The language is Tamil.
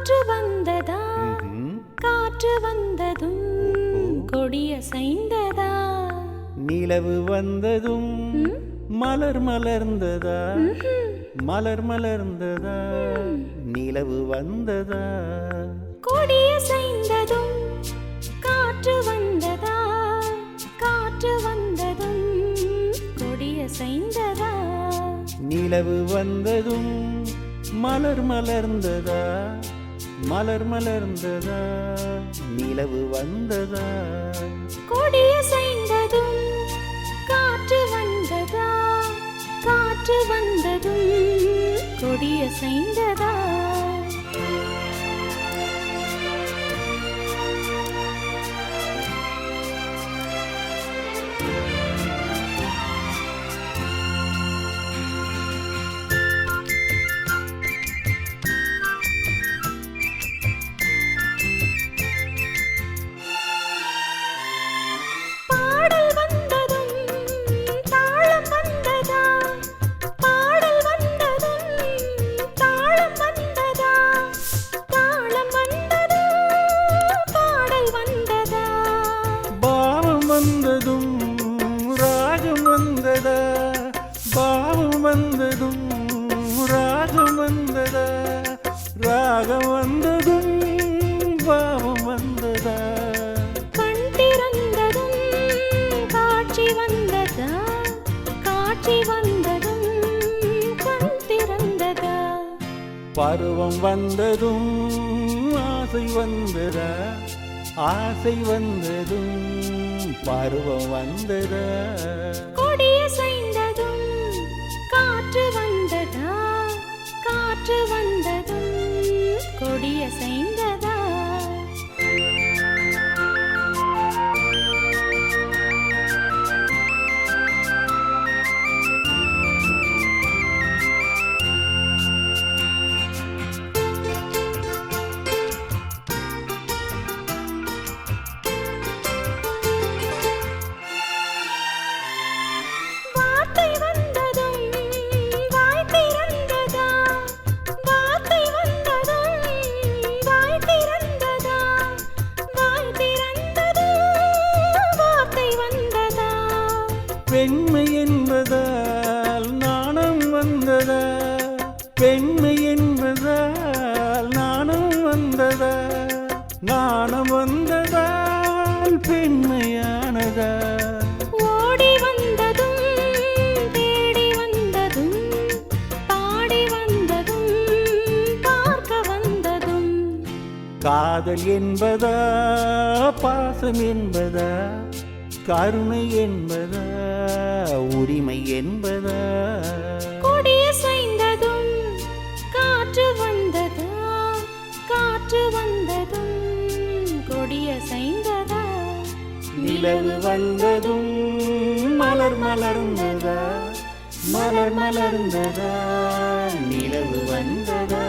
காற்று வந்ததா காற்று வந்ததும் கொடியசைந்ததா நிலவு வந்ததும் மலர் மலர்ந்ததா மலர் மலர்ந்ததா நிலவு வந்ததா கொடியசைந்ததும் காற்று வந்ததா காற்று வந்ததும் கொடியசைந்ததா நிலவு வந்ததும் மலர் மலர்ந்ததா மலர் மலர்ந்ததா நிலவு வந்ததா கொடியசைந்ததும் காற்று வந்ததா காற்று வந்ததும் கொடியசைந்ததா வந்ததும் ராகம் வந்ததா பாவம் வந்ததும் ராகம் வந்ததா ராகம் வந்ததும் பாவம் வந்ததா கண் திறந்ததும் காட்சி வந்ததா காட்சி வந்ததும் கண் திறந்ததா பருவம் வந்ததும் ஆசை வந்ததா ஆசை வந்ததும் பருவம் வந்ததா கொடியசைந்ததும் காற்று வந்ததா காற்று வந்ததும் கொடியசைந்ததா பெண்மை என்பதால் நாணம் வந்ததா பெண்மை என்பதால் நாணம் வந்ததா நாணம் வந்ததால் பெண்மையானதா ஓடி வந்ததும் தேடி வந்ததும் பாடி வந்ததும் பார்க்க வந்ததும் காதல் என்பதா பாசம் என்பதா கருணை என்பதா உரிமை என்பதா கொடியசைந்ததும் காற்று வந்ததா காற்று வந்ததும் கொடியசைந்ததா நிலவு வந்ததும் மலர் மலர்ந்ததா மலர் மலர்ந்ததா நிலவு வந்ததா